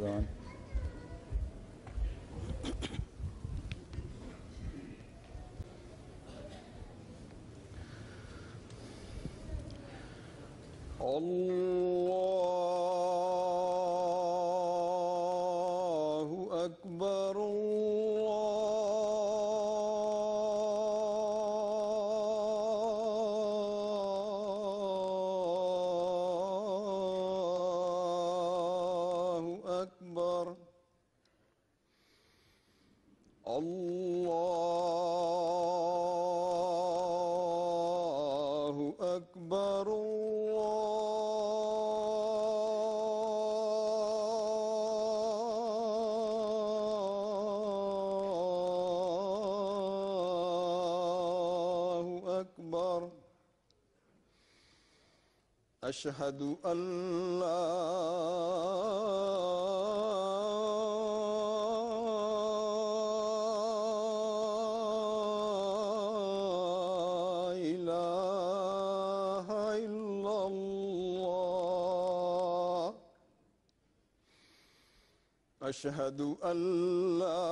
on. Allahu Akbar. Allahu Akbar. Allahu Akbar. أشهد أن لا إله إلا الله. أشهد أن لا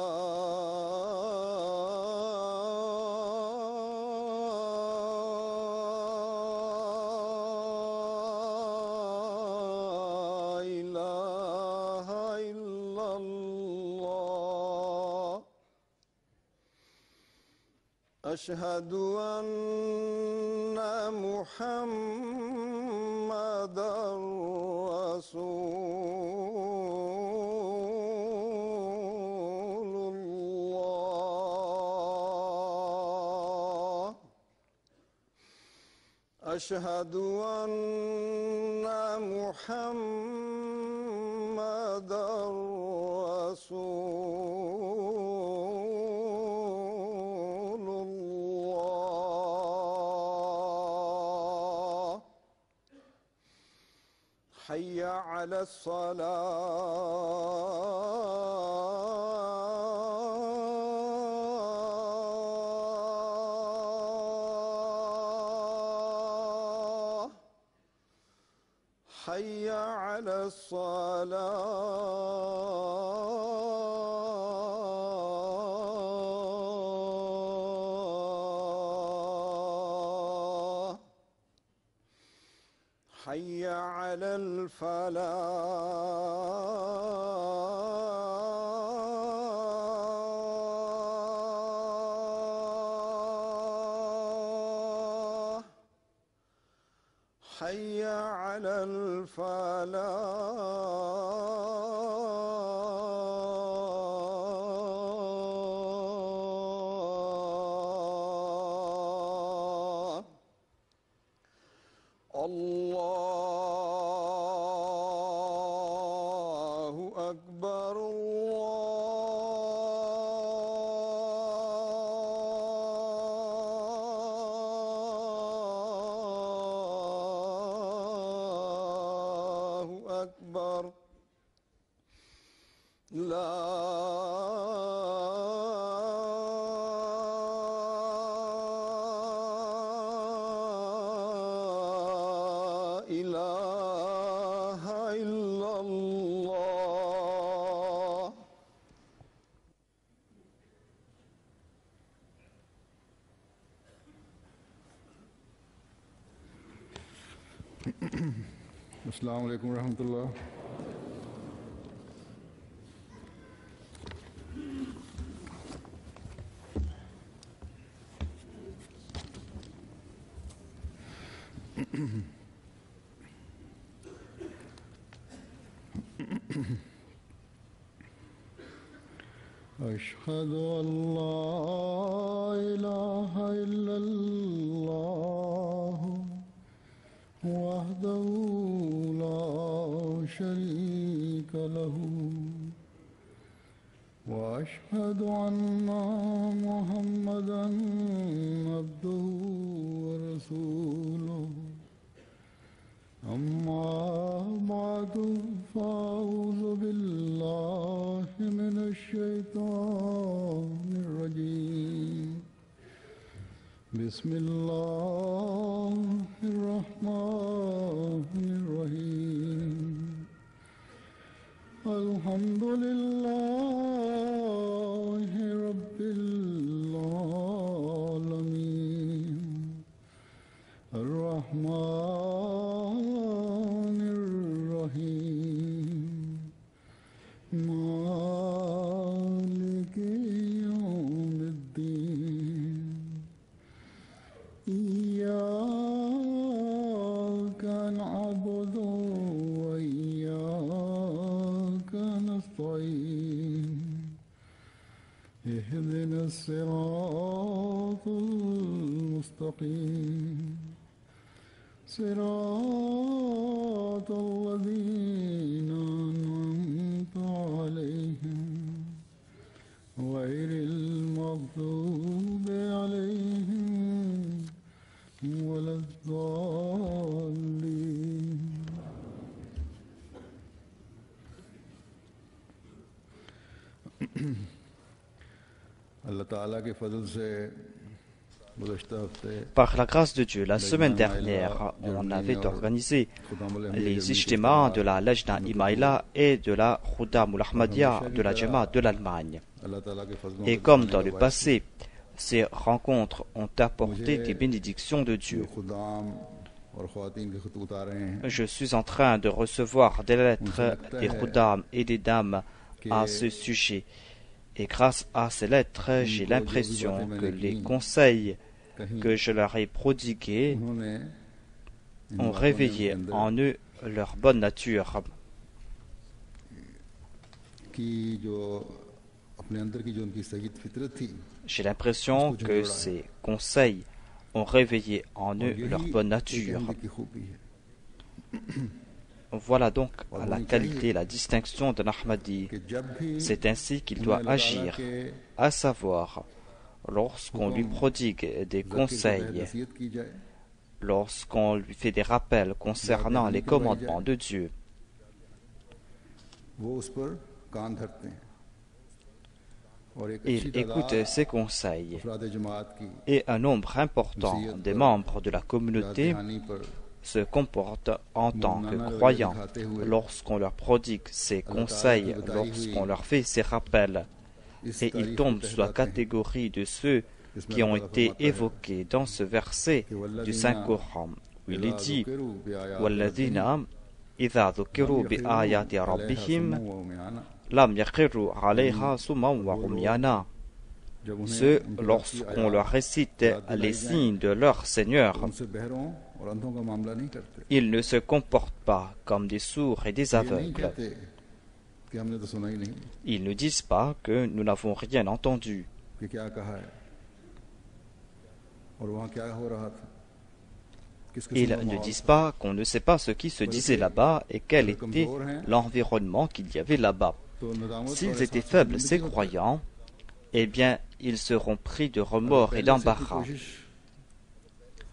أشهد أن محمدًا رسول الله. أشهد أن محمدًا رسول الله. حي على الصلاة. حي على الصلاة. حي على الفلاح. حي على الفلاح. الله أكبر. الله أكبر. لا إله إلا الله. अस्सलामु अलैकुम रहमतुल्लाह। أشهد أن لا إله إلا الله وحده لا شريك له وأشهد أن محمدًا عبده ورسوله. أما بعد فأعوذ بالله من الشيطان الرجيم. بسم الله الرحمن الرحمن الرحيم مالك يوم الدين إياك نعبد وإياك نستعين اهدنا الصراط المستقيم صراط الذين أنعمت عليهم غير المغضوب عليهم ولا الضالين. اللہ تعالیٰ کے فضل سے گزشتہ ہفتے Par la grâce de Dieu, la semaine dernière, on avait organisé les ijtimas de la Lajna Imaïla et de la Khuddam al-Ahmadiyya de la Jamaat de l'Allemagne. اللہ تعالیٰ کے فضل Et comme dans le passé, ces rencontres ont apporté des bénédictions de Dieu. خدام اور خواتین کے خطوط آ رہے ہیں Je suis en train de recevoir des lettres des Khuddam et des dames à ce sujet. Et grâce à ces lettres, j'ai l'impression que les conseils que je leur ai prodigués انہوں نے ont réveillé en eux leur bonne nature. کی جو اپنے اندر کی جو ان کی سعید فطرت تھی J'ai l'impression que ces conseils ont réveillé en eux leur bonne nature. کی خوبی ہے Voilà donc la qualité, la distinction d'un Ahmadi. کہ جب بھی C'est ainsi qu'il doit agir, à savoir, lorsqu'on lui prodigue des conseils, نصیحت کی جائے lorsqu'on lui fait des rappels concernant les commandements de Dieu, وہ اس پر کان دھرتے ہیں اور ایک il اچھی écoute تعداد ces conseils. افراد جماعت کی Et un nombre important des membres de la communauté دہانی پر se comportent en tant que croyants lorsqu'on leur prodigue ces conseils, lorsqu'on leur fait ces rappels. Et ils tombent sous la catégorie de ceux qui ont été évoqués dans ce verset du Saint-Coran, où il est dit وَالَّذِينَ إِذَا ذُكِّرُوا بِآيَاتِ رَبِّهِمْ لَمْ يَخِرُّوا عَلَيْهَا صُمًّا وَعُمْيَانًا. Ceux, lorsqu'on leur récite les signes de leur Seigneur, ان سے بہروں اور اندھوں کا معاملہ نہیں کرتے ils ne se comportent pas comme des sourds et des یہ نہیں aveugles. کہتے کہ ہم نے تو سنا ہی نہیں Ils ne disent pas que nous n'avons rien entendu. کہ کیا کہا ہے اور وہاں کیا ہو رہا تھا کس قسم Ils کا ne ماحول disent تھا۔ pas qu'on ne sait pas ce qui se disait là-bas et quel était l'environnement qu'il y avait là-bas. تو ندامت اور S'ils étaient احساس faibles, زندگی ces ہوتا ہے۔ croyants, eh bien, ils seront pris de remords et پہلے سے کی d'embarras. کوشش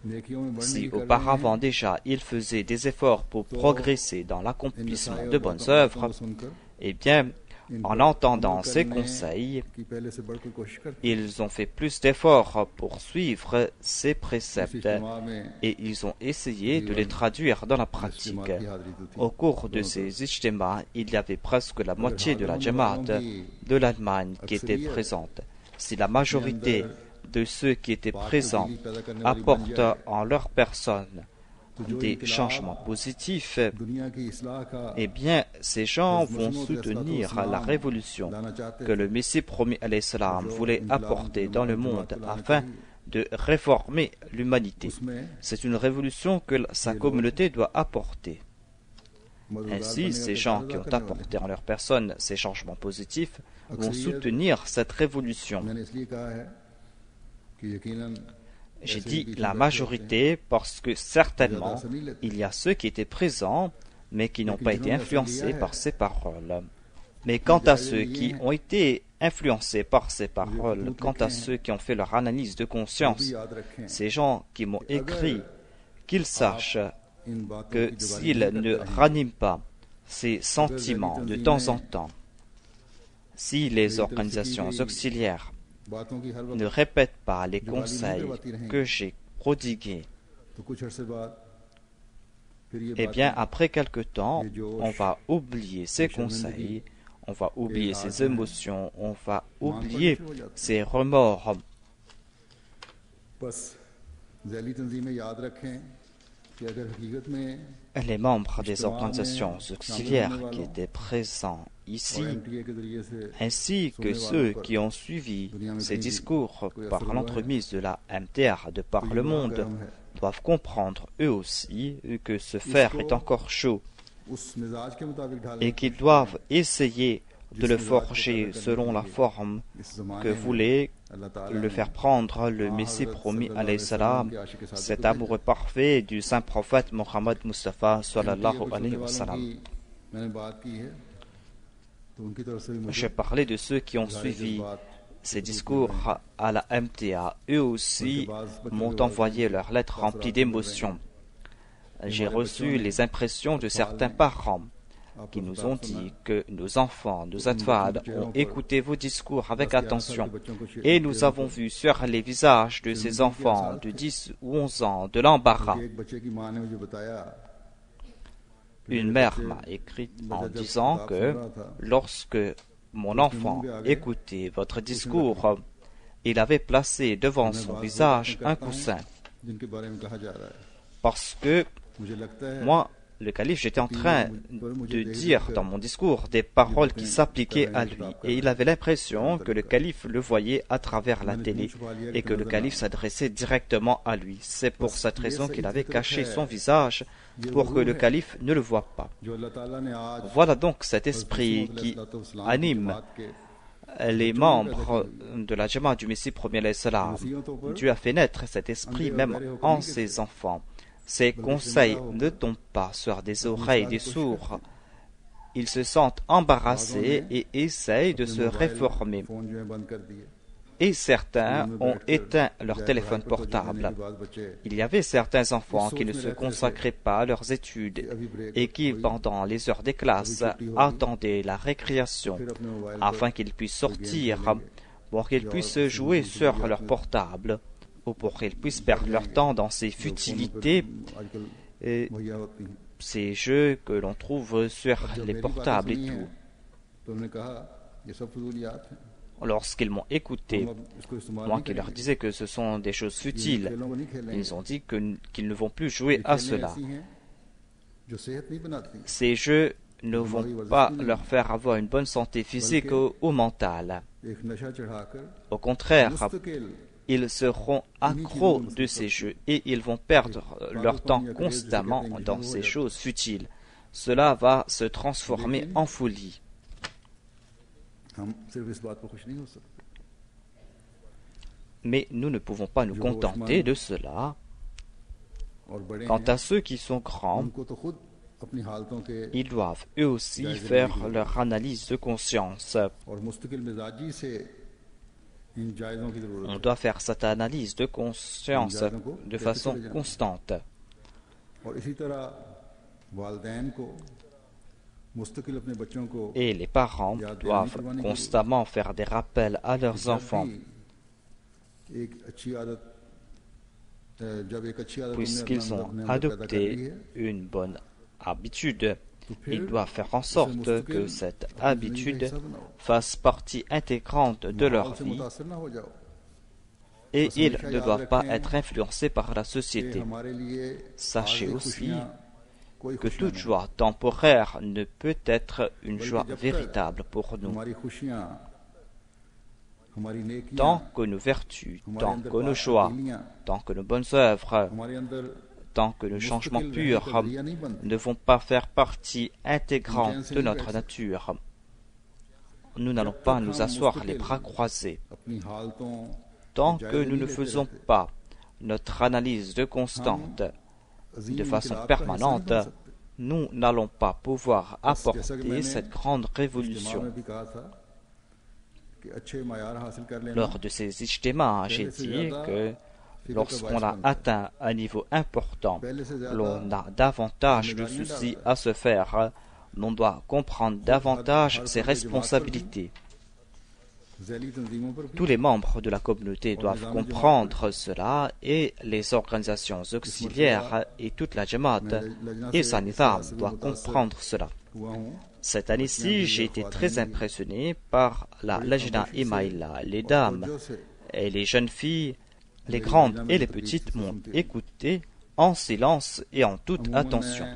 نیکیوں میں بڑھنے Si کی کر رہے auparavant ہیں، déjà ils faisaient des efforts pour progresser dans ان l'accomplissement نصائح de اور bonnes باتوں œuvres, کو سن کر eh bien, ان en پر entendant عمل ces کرنے conseils, کی پہلے سے بڑھ کر کوشش کرتے ہیں۔ ils ont fait plus d'efforts pour suivre ces اس préceptes اجتماع میں et ils ont essayé de les traduire dans la اس pratique. اجتماع کی حاضری تو تھی۔ Au cours de ces ijtimas, il y avait presque la moitié de la Jamaat de l'Allemagne qui était présente. Si la majorité de ceux qui étaient présents apportent en leur personne des changements positifs, دنیا کی اصلاح کا eh bien, ces gens vont soutenir la révolution لانا چاہتے que le Messie promis alayhi salam voulait apporter dans le monde afin de réformer l'humanité. اس میں C'est une révolution que sa communauté doit apporter. مددگار Ainsi, بننے ces کا gens تقاضا qui ont کرنے والے۔ apporté en leur personne ces changements positifs vont soutenir cette révolution. میں نے اس لیے کہا ہے کہ یقیناً J'ai dit la majorité parce que certainement, il y a ceux qui étaient présents mais qui n'ont pas été influencés par ces paroles. Mais quant à ceux qui ont été influencés par ces paroles, quant à ceux qui ont fait leur analyse de conscience, یاد رکھیں ces gens qui m'ont écrit, qu'ils sachent ان باتوں que کی جگہ s'ils ne raniment pas ces sentiments de temps en temps, si les organisations auxiliaires باتوں کی ہر ne وقت répètent pas les conseils que j'ai prodigués, تو کچھ عرصے بعد پھر یہ eh باتیں bien, après quelque temps, on va oublier ces conseils, on va oublier ces émotions, on va oublier ces remords. بس ज़ैली तंजीमें याद रखें कि अगर हकीकत में Les membres des organisations auxiliaires qui étaient présents ici, MTA के ज़रिए से ainsi que ceux qui ont suivi ces discours par l'entremise de la MTR de par le monde, doivent comprendre eux aussi que ce fer est encore chaud उस मिजाज के मुताबिक ढालने et qu'ils doivent essayer de le forger selon la forme इस ज़माने que में voulait अल्लाह ताला le faire prendre le Messie promis alayhi salam, cet amoureux parfait du saint prophète Mohammed Mustafa sallallahu alayhi wa sallam. मैंने बात की है तो उनकी तरफ से भी मुझे J'ai parlé de ceux qui ont suivi ces discours à la MTA. Eux aussi m'ont envoyé leurs lettres remplies d'émotions. J'ai reçu les impressions de certains parents qui nous ont dit que nos enfants, nos atfal, ont écouté vos discours avec attention et nous avons vu sur les visages de ces enfants de 10 ou 11 ans de l'embarras. एक बच्चे की माँ ने मुझे बताया Une mère m'a écrit en disant que lorsque mon enfant écoutait votre discours, il avait placé devant son visage un coussin जिनके बारे में कहा जा रहा है parce que मुझे लगता है moi, le calife, j'étais en train de dire dans mon discours des paroles qui s'appliquaient à lui. Et il avait l'impression que le calife le voyait à travers la télé et que le calife s'adressait directement à lui. C'est pour cette raison qu'il avait caché son visage pour que le calife ne le voie pas. जो अल्लाह ताला ने आज Voilà donc cet esprit qui anime les membres de la Jamaat du Messie premier alayhi salam. Dieu a fait naître cet esprit même en ses enfants. Ces conseils ne tombent pas sur des oreilles des sourds. Ils se sentent embarrassés et essayent de se réformer. Phone जो है बंद कर दिए Et certains ont éteint leur téléphone portable. Il y avait certains enfants qui ne se consacraient pas à leurs études et qui, pendant les heures des classes, attendaient la récréation afin qu'ils puissent sortir pour qu'ils puissent jouer sur leur portable ou pour qu'ils puissent perdre leur temps dans ces futilités et मुहैया होती हैं ces jeux que l'on trouve sur les portables et tout. तो उन्होंने कहा ये सब फजूलियात हैं Lorsqu'ils m'ont écouté, हम अब इसको इस्तेमाल moi नहीं qui leur करेंगे disais que ce sont des choses ये futiles, खेलों को नहीं खेलेंगे ils ont dit qu'ils ne vont plus jouer ये à खेलें cela. ऐसी हैं जो सेहत नहीं बनाती Ces jeux ne vont pas leur faire avoir une bonne santé physique ou mentale. एक नशा चढ़ाकर Au contraire, मुस्तकिल ils seront accros de ces jeux et ils vont perdre leur temps constamment dans ces choses futiles. Cela va se transformer en folie. हम सिर्फ इस बात पर खुश नहीं हो सकते Mais nous ne pouvons pas nous contenter de cela. और बड़े Quant हैं à ceux qui sont grands, उनको तो खुद अपनी हालतों के ils doivent eux aussi faire leur analyse de conscience. और मुस्तकिल मिजाजी से इन जायज़ों की जरूरत On है doit faire cette analyse de conscience de façon constante. और इसी तरह वालिदैन को मुस्तकिल अपने बच्चों को Et les parents doivent constamment faire des rappels à leurs enfants. एक अच्छी आदत जब एक अच्छी आदत Puisqu'ils ont adopté une bonne habitude, ils doivent faire en sorte que cette habitude fasse partie intégrante de leur से vie मुतासर ना हो जाओ et ils ne doivent pas être influencés par la कि société. हमारे लिए Sachez आगे aussi खुशियां कोई que खुशियां toute नहीं। joie temporaire ne peut être une joie véritable pour nous. हमारी खुशियां हमारी नेकियां Tant que nos vertus, tant que nos joies, tant que nos bonnes œuvres, हमारे अंदर tant que nos changements purs ne vont pas faire partie intégrante de notre nature, nous n'allons pas nous asseoir les bras croisés. अपनी हालतों Tant que nous ne faisons pas notre analyse de constante de façon permanente, nous n'allons pas pouvoir apporter cette grande révolution. में भी कहा था कि अच्छे मायार हासिल कर लेना Lors de ces ijtimas, j'ai dit que lorsqu'on a atteint un niveau important, l'on a davantage de soucis à se faire, l'on doit comprendre davantage ses responsabilités. ज़ैली तंजीमों पर भी Tous les membres de la communauté doivent comprendre cela et les organisations auxiliaires et toute la Jamaat et sa nizam doivent comprendre cela. हुआ हूँ Cette année-ci, j'ai été très impressionné par la Lajna Imaïla, les dames जो से et les jeunes filles Les grandes et les petites m'ont écouté en silence et en toute attention.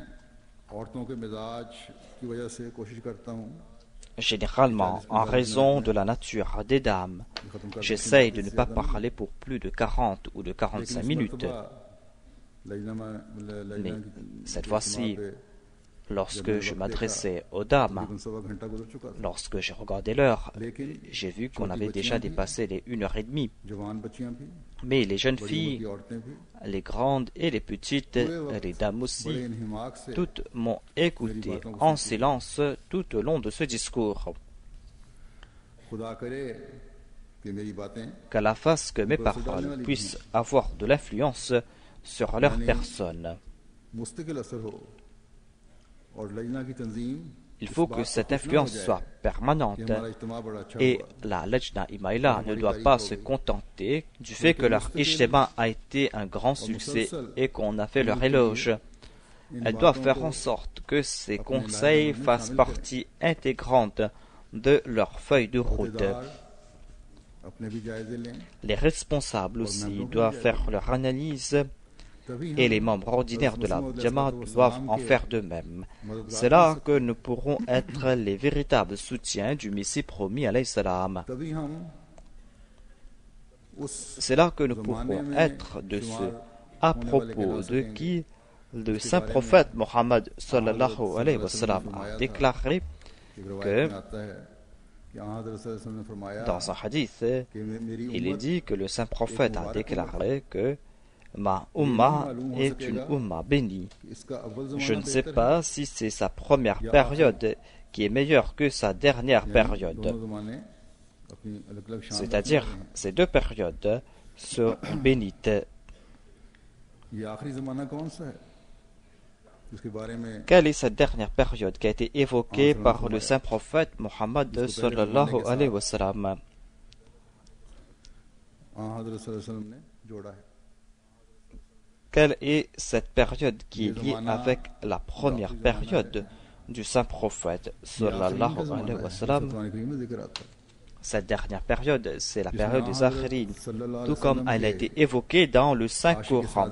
Généralement, en raison de la nature des dames, j'essaye de ne pas parler pour plus de 40 ou de 45 minutes. Mais cette fois-ci, lorsque je m'adressais aux dames, lorsque j'ai regardé l'heure, j'ai vu qu'on avait déjà dépassé les 1h30. Mais les jeunes filles, les grandes et les petites, les dames aussi, toutes m'ont écouté en silence tout au long de ce discours. Qu'Allah fasse que mes paroles puissent avoir de l'influence sur leur personne. Il faut que cette influence soit permanente et la Lajna Imaïla ne doit pas se contenter du fait que leur ijtima a été un grand succès et qu'on a fait leur éloge. Elle doit faire en sorte que ces conseils fassent partie intégrante de leur feuille de route. Les responsables aussi doivent faire leur analyse et les membres ordinaires de la Jamaat doivent en faire de même. C'est là que nous pourrons être les véritables soutiens du Messie promis alayhi salam. C'est là que nous pourrons être de ceux à propos de qui le saint prophète Mohammed sallallahu alayhi wa sallam a déclaré que dans un hadith, il est dit que le saint prophète a déclaré que ma umma est une umma bénie. Je ne sais pas si c'est sa première période qui est meilleure que sa dernière période. C'est-à-dire, ces deux périodes sont bénites. Quelle est cette dernière période qui a été évoquée par le saint prophète Mohammed sallallahu alayhi wa sallam? Quelle est cette période qui est liée avec la première période du saint prophète sallallahu alayhi wa sallam? Cette dernière période, c'est la période des Akhirin, tout comme elle a été évoquée dans le Saint-Coran.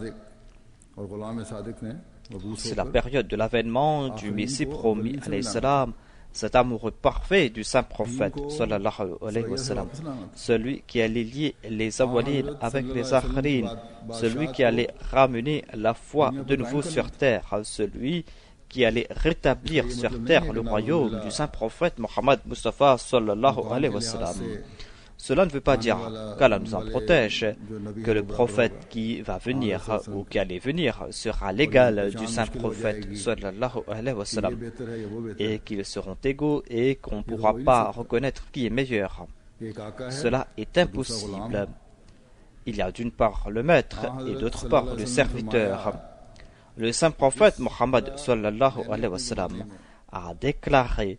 C'est la période de l'avènement du Messie promis alayhi salam, cet amoureux parfait du saint prophète sallallahu alayhi wa sallam, celui qui allait lier les awwalin avec les akhirin, celui qui allait ramener la foi de nouveau sur terre, celui qui allait rétablir sur terre le royaume du saint prophète Mohammed Mustafa sallallahu alayhi wa sallam. Cela ne veut pas dire qu'Allah nous en protège, que le prophète qui va venir ou qui allait venir sera l'égal du saint prophète sallallahu alayhi wa sallam, et qu'ils seront égaux et qu'on ne pourra pas reconnaître qui est meilleur. Cela est impossible. Il y a d'une part le maître et d'autre part le serviteur. Le saint prophète Mohammed sallallahu alayhi wa sallam a déclaré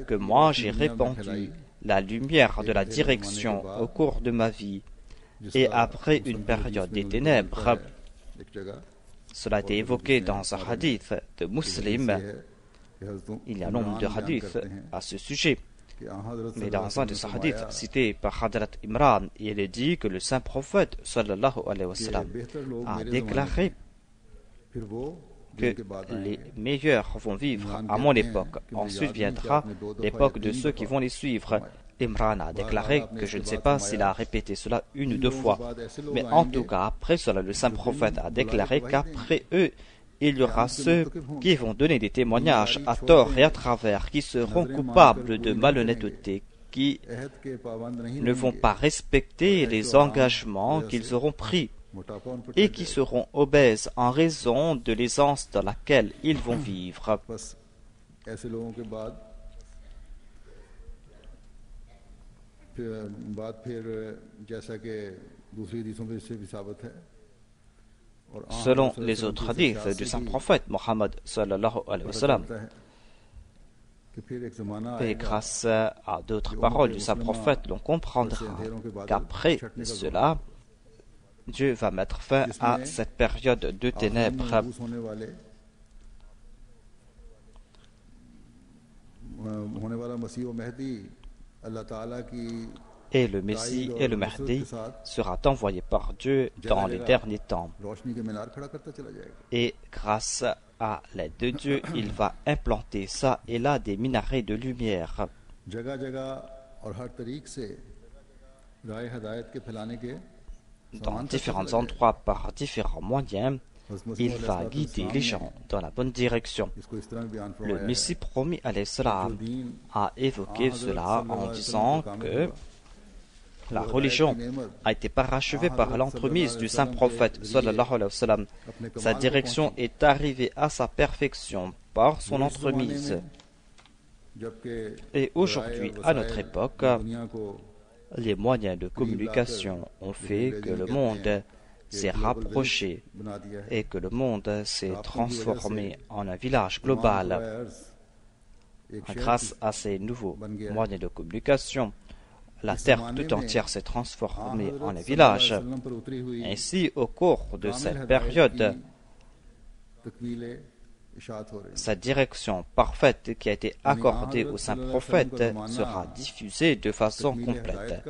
que moi j'ai répandu la lumière de la direction au cours de ma vie et après une période des ténèbres. Cela a été évoqué dans un hadith de Muslim. Il y a un nombre de hadiths à ce sujet. Mais dans un de ces hadiths cités par Hadrat Imran, il est dit que le saint prophète sallallahu alayhi wa sallam a déclaré que les meilleurs vont vivre à mon époque. Ensuite viendra l'époque de ceux qui vont les suivre. Imran a déclaré que je ne sais pas s'il a répété cela une ou deux fois, mais en tout cas après cela le saint prophète a déclaré qu'après eux il y aura ceux qui vont donner des témoignages à tort et à travers, qui seront coupables de malhonnêteté, qui ne vont pas respecter les engagements qu'ils auront pris et qui seront obèses en raison de l'aisance dans laquelle ils vont vivre. Selon les autres hadiths du saint prophète Mohammed sallallahu alayhi wa sallam, et grâce à d'autres paroles du saint prophète, l'on comprendra qu'après cela, Dieu va mettre fin à cette période de ténèbres. et le Messie et le Mahdi sera envoyé par Dieu dans les derniers temps. Et grâce à l'aide de Dieu, il va implanter ça et là des minarets de lumière. Dans différents endroits, par différents moyens, il va guider les gens dans la bonne direction. Le Messie promis alayhi salam a évoqué cela en disant que la religion a été parachevée par l'entremise du saint prophète sallallahu alayhi wa sallam. Sa direction est arrivée à sa perfection par son entremise. Et aujourd'hui, à notre époque, les moyens de communication ont fait que le monde s'est rapproché et que le monde s'est transformé en un village global. Grâce à ces nouveaux moyens de communication, la terre tout entière s'est transformée en un village. Ainsi, au cours de cette période, cette direction parfaite qui a été accordée au saint prophète sera diffusée de façon complète.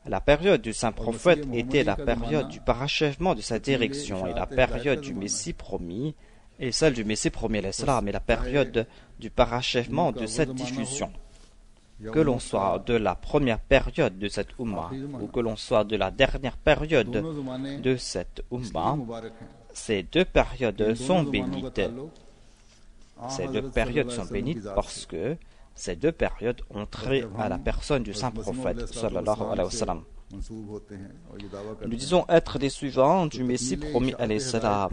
La période du saint prophète était la période du parachèvement de sa direction, et la période du Messie promis et celle du Messie promis à l'Islam est la période du parachèvement de cette diffusion. Que l'on soit de la première période de cette Ummah ou que l'on soit de la dernière période de cette Ummah, ces deux périodes sont bénites. Ces deux périodes sont bénites parce que ces deux périodes ont trait à la personne du saint prophète sallallahu alayhi wa sallam. Nous disons être des suivants du Messie promis alayhi salam.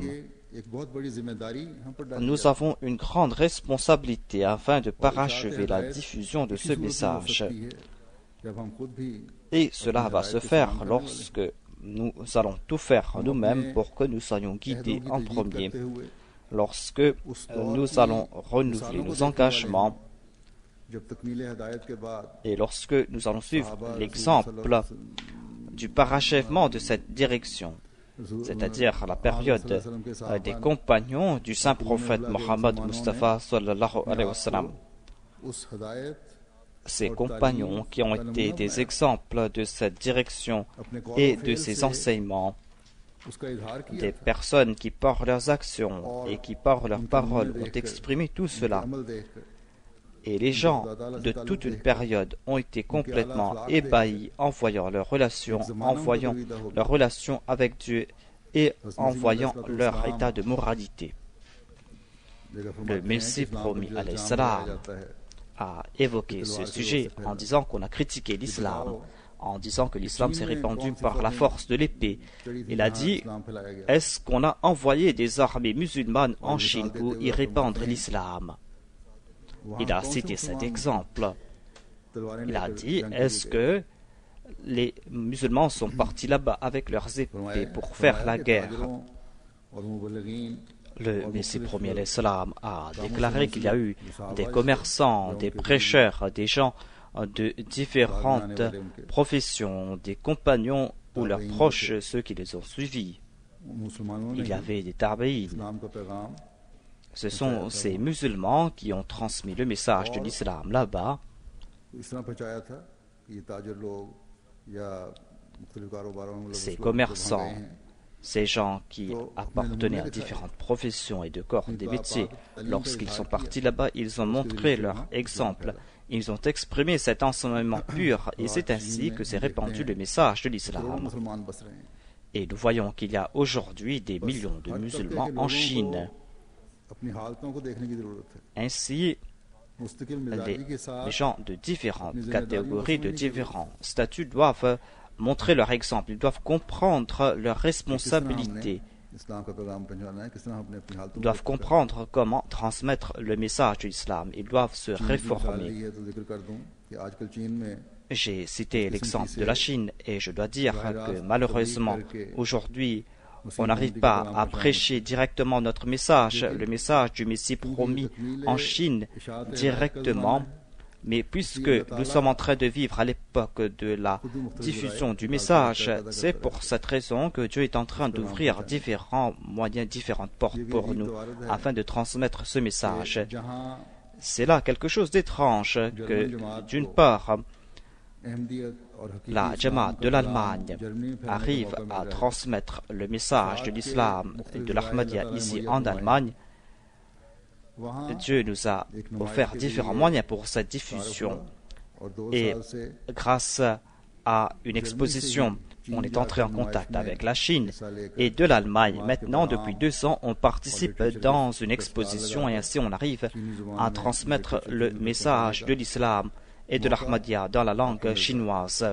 Nous avons une grande responsabilité afin de parachever la diffusion de ce message. Et cela va se faire lorsque nous allons tout faire nous-mêmes pour que nous soyons guidés en premier, lorsque nous allons renouveler nos engagements et lorsque nous allons suivre l'exemple du parachèvement de cette direction, c'est-à-dire la période des compagnons du saint prophète Mohammed Mustafa sallallahu alayhi wa sallam. Ces compagnons qui ont été des exemples de cette direction et de ces enseignements, des personnes qui par leurs actions et qui par leurs paroles ont exprimé tout cela. Et les gens de toute une période ont été complètement ébahis en voyant leurs relations avec Dieu et en voyant leur état de moralité. Le Messie promis alayhi salam a évoqué ce sujet en disant qu'on a critiqué l'islam, en disant que l'islam s'est répandu par la force de l'épée. Il a dit, est-ce qu'on a envoyé des armées musulmanes en Chine pour y répandre l'islam? Il a cité cet exemple. Il a dit, est-ce que les musulmans sont partis là-bas avec leurs épées pour faire la guerre? Le Messie promis alayhi salam a déclaré qu'il y a eu des commerçants, des prêcheurs, des gens de différentes professions, des compagnons ou leurs proches, ceux qui les ont suivis. Il y avait des tabi'in. Ce sont ces musulmans qui ont transmis le message de l'islam là-bas. Ces commerçants, ces gens qui appartenaient à différentes professions et de corps des métiers, lorsqu'ils sont partis là-bas, ils ont montré leur exemple. Ils ont exprimé cet enseignement pur et c'est ainsi que s'est répandu le message de l'islam. Et nous voyons qu'il y a aujourd'hui des millions de musulmans en Chine. Ainsi, les gens de différentes catégories, de différents statuts doivent montrer leur exemple, ils doivent comprendre leurs responsabilités, ils doivent comprendre comment transmettre le message de l'islam, ils doivent se réformer. J'ai cité l'exemple de la Chine et je dois dire que malheureusement, aujourd'hui, on n'arrive pas à prêcher directement notre message, le message du Messie promis en Chine directement, mais puisque nous sommes en train de vivre à l'époque de la diffusion du message, c'est pour cette raison que Dieu est en train d'ouvrir différents moyens, différentes portes pour nous, afin de transmettre ce message. C'est là quelque chose d'étrange que, d'une part, la Jamaat de l'Allemagne arrive à transmettre le message de l'islam et de l'Ahmadiyya ici en Allemagne, Dieu nous a offert différents moyens pour cette diffusion. Et grâce à une exposition, on est entré en contact avec la Chine et de l'Allemagne. Maintenant, depuis 2 ans, on participe dans une exposition et ainsi on arrive à transmettre le message de l'islam et de l'Ahmadiyya dans la langue chinoise.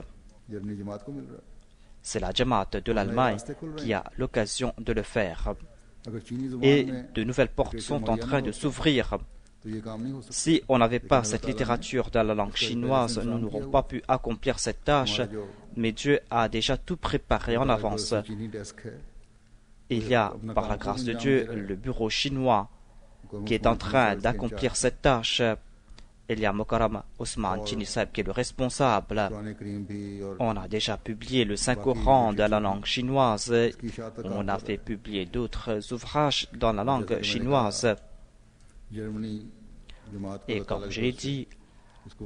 C'est la Jamaat de l'Allemagne qui a l'occasion de le faire. Et de nouvelles portes sont en train de s'ouvrir. Si on n'avait pas cette littérature dans la langue chinoise, nous n'aurons pas pu accomplir cette tâche, mais Dieu a déjà tout préparé en avance. Il y a, par la grâce de Dieu, le bureau chinois qui est en train d'accomplir cette tâche. Il y a Mokaram Osman Chinisab qui est le responsable. On a déjà publié le Saint-Coran dans la langue chinoise. On a fait publier d'autres ouvrages dans la langue chinoise. Et comme je l'ai dit,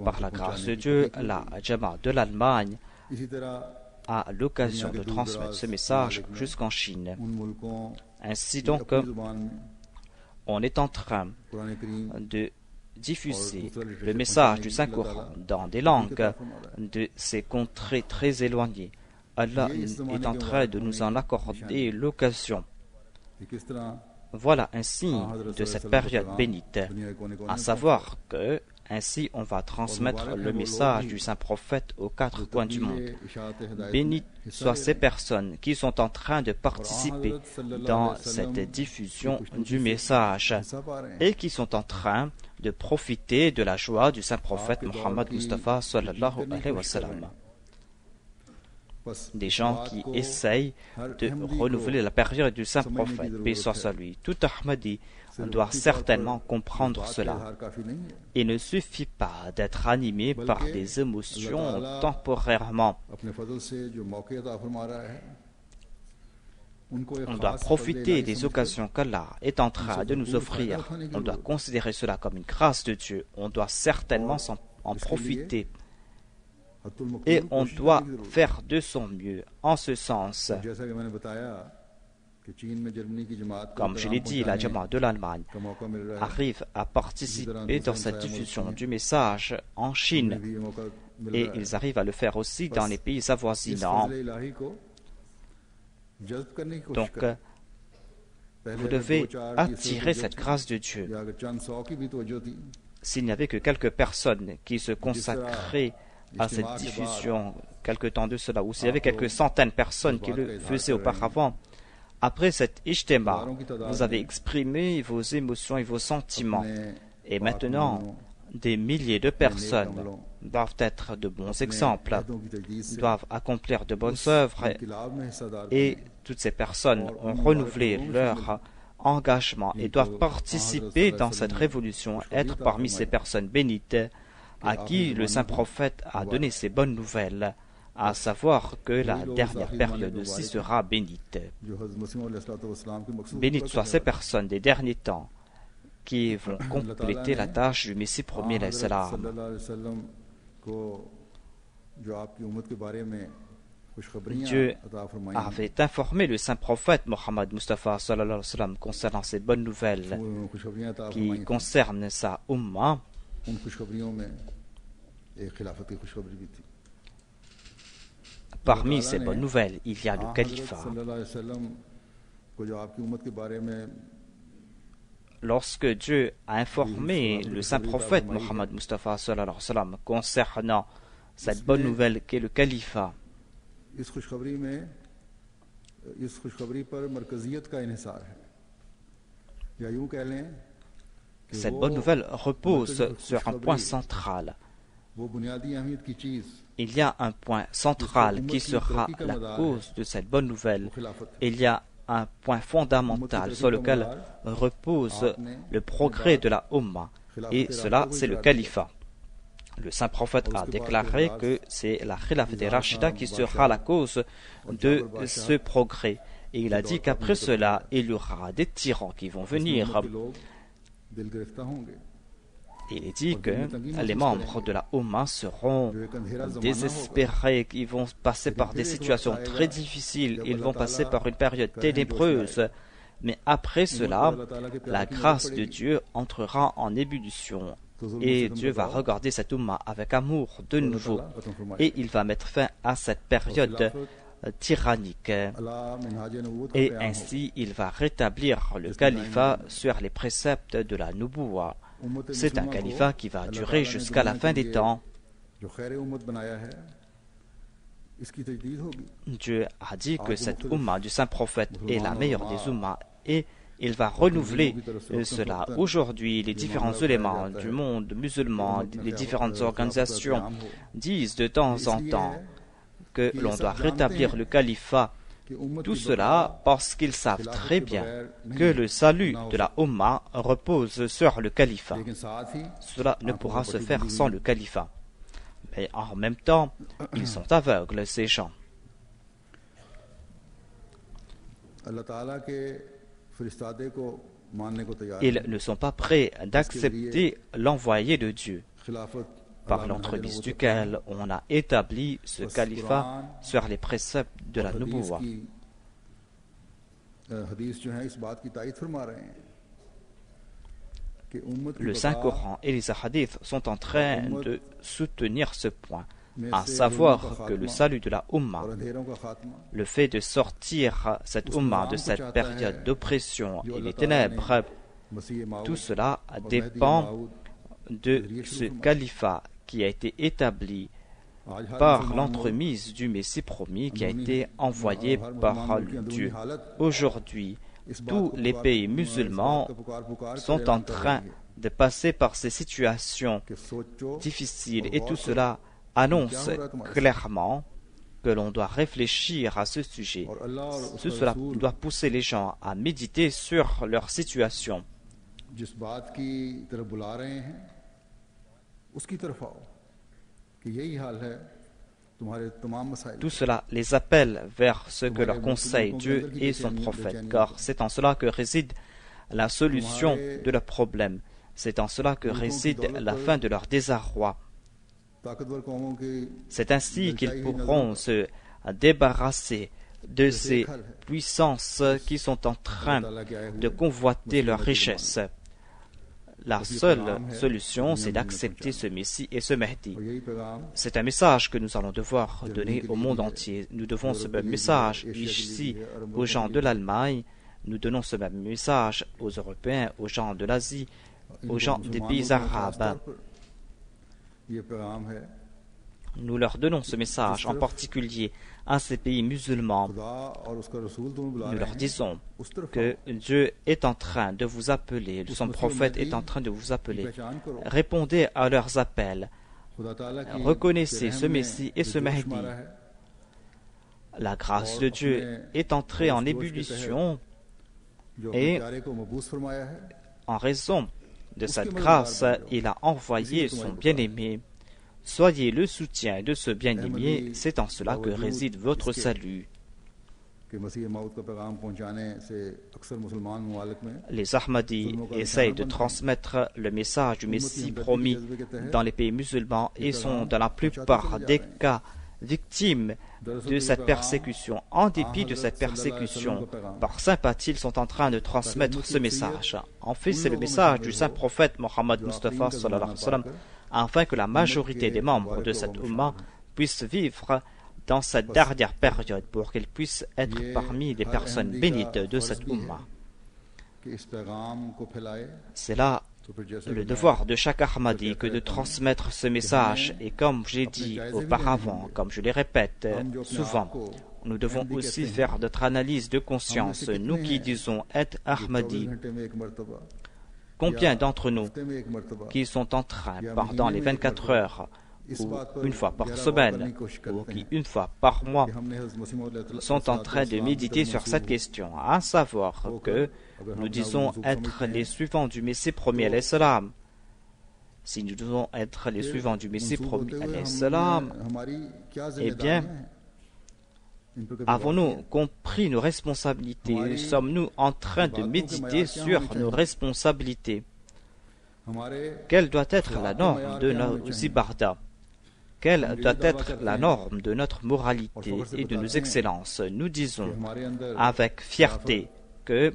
par la grâce de Dieu, la Jamaat de l'Allemagne a l'occasion de transmettre ce message jusqu'en Chine. Ainsi donc, on est en train de diffuser le message du Saint-Coran dans des langues de ces contrées très éloignées. Allah est en train de nous en accorder l'occasion. Voilà un signe de cette période bénite, à savoir que ainsi on va transmettre le message du Saint-Prophète aux 4 coins du monde. Bénites soient ces personnes qui sont en train de participer dans cette diffusion du message et qui sont en train de profiter de la joie du Saint-Prophète Mohammed Mustafa sallallahu alayhi wa sallam. Des gens qui essayent de renouveler la période du Saint-Prophète, paix soit sur lui. Tout Ahmadi doit certainement comprendre cela. Il ne suffit pas d'être animé par des émotions temporairement. On doit profiter des occasions qu'Allah est en train de nous offrir. On doit considérer cela comme une grâce de Dieu. On doit certainement en profiter. Et on doit faire de son mieux en ce sens. Comme je l'ai dit, la Jamaat de l'Allemagne arrive à participer dans cette diffusion du message en Chine et ils arrivent à le faire aussi dans les pays avoisinants. Donc, vous devez attirer cette grâce de Dieu. S'il n'y avait que quelques personnes qui se consacraient à cette diffusion quelque temps de cela, ou s'il y avait quelques centaines de personnes qui le faisaient auparavant, après cet ijtema, vous avez exprimé vos émotions et vos sentiments. Et maintenant, des milliers de personnes doivent être de bons exemples, doivent accomplir de bonnes œuvres, et toutes ces personnes ont renouvelé leur engagement et doivent participer dans cette révolution, être parmi ces personnes bénites à qui le Saint-Prophète a donné ces bonnes nouvelles, à savoir que la dernière période aussi sera bénite. Bénites soient ces personnes des derniers temps qui vont compléter la tâche du Messie premier alayhi salam. Dieu avait informé le Saint-Prophète Mohammed Mustafa sallallahu alayhi wa sallam concernant ces bonnes nouvelles qui concernent sa Ummah. Parmi ces bonnes nouvelles, il y a le califat. Lorsque Dieu a informé le Saint-Prophète Mohammed Mustafa sallallahu alayhi wa sallam concernant cette bonne nouvelle qu'est le califat, cette bonne nouvelle repose sur un point central. Il y a un point central qui sera la cause de cette bonne nouvelle. Il y a un point fondamental sur lequel repose le progrès de la Ummah. Et cela, c'est le califat. Le Saint-Prophète a déclaré que c'est la Khilafat Rashida qui sera la cause de ce progrès. Et il a dit qu'après cela, il y aura des tyrans qui vont venir. Il est dit que les membres de la Oumma seront désespérés, ils vont passer par des situations très difficiles, ils vont passer par une période ténébreuse. Mais après cela, la grâce de Dieu entrera en ébullition et Dieu va regarder cette Oumma avec amour de nouveau et il va mettre fin à cette période tyrannique. Et ainsi, il va rétablir le califat sur les préceptes de la Nubuwa. C'est un califat qui va durer jusqu'à la fin des temps. Dieu a dit que cette Oumma du saint prophète est la meilleure des Oummas et il va renouveler cela. Aujourd'hui, les différents éléments du monde musulman, les différentes organisations disent de temps en temps que l'on doit rétablir le califat. Tout cela parce qu'ils savent très bien que le salut de la Oumma repose sur le califat. Cela ne pourra se faire sans le califat. Mais en même temps, ils sont aveugles, ces gens. Ils ne sont pas prêts d'accepter l'envoyé de Dieu, par l'entremise duquel on a établi ce califat sur les préceptes de la Nubuwa. Le Saint-Coran et les hadiths sont en train de soutenir ce point, à savoir que le salut de la Oumma, le fait de sortir cette Oumma de cette période d'oppression et des ténèbres, tout cela dépend de ce califat qui a été établi par l'entremise du Messie promis qui a été envoyé par Dieu. Aujourd'hui, tous les pays musulmans sont en train de passer par ces situations difficiles et tout cela annonce clairement que l'on doit réfléchir à ce sujet. Tout cela doit pousser les gens à méditer sur leur situation. Tout cela les appelle vers ce que leur conseille Dieu et son prophète, car c'est en cela que réside la solution de leurs problèmes. C'est en cela que réside la fin de leur désarroi. C'est ainsi qu'ils pourront se débarrasser de ces puissances qui sont en train de convoiter leurs richesses. La seule solution, c'est d'accepter ce Messie et ce Mahdi. C'est un message que nous allons devoir donner au monde entier. Nous devons ce même message ici aux gens de l'Allemagne, nous donnons ce même message aux Européens, aux gens de l'Asie, aux gens des pays arabes. Nous leur donnons ce message, en particulier à ces pays musulmans. Nous leur disons que Dieu est en train de vous appeler, son prophète est en train de vous appeler. Répondez à leurs appels. Reconnaissez ce Messie et ce Mahdi. La grâce de Dieu est entrée en ébullition et en raison de cette grâce, il a envoyé son bien-aimé. Soyez le soutien de ce bien-aimé, c'est en cela que réside votre salut. Les Ahmadis essayent de transmettre le message du Messie promis dans les pays musulmans et sont dans la plupart des cas victimes de cette persécution. En dépit de cette persécution, par sympathie, ils sont en train de transmettre ce message. En fait, c'est le message du saint prophète Mohammed Mustafa sallallahu alayhi wa sallam, afin que la majorité des membres de cette Oumma puissent vivre dans cette dernière période pour qu'ils puissent être parmi les personnes bénites de cette Oumma. C'est là le devoir de chaque Ahmadi que de transmettre ce message et comme j'ai dit auparavant, comme je le répète souvent, nous devons aussi faire notre analyse de conscience, nous qui disons être Ahmadi. Combien d'entre nous qui sont en train, pendant les 24 heures, ou une fois par semaine, ou qui une fois par mois, sont en train de méditer sur cette question, à savoir que nous disons être les suivants du Messie promis à l'Islam. Si nous devons être les suivants du Messie promis à l'Islam, eh bien, avons-nous compris nos responsabilités? Sommes-nous en train de méditer sur nos responsabilités? Quelle doit être la norme de nos ibadah? Quelle doit être la norme de notre moralité et de nos excellences? Nous disons avec fierté que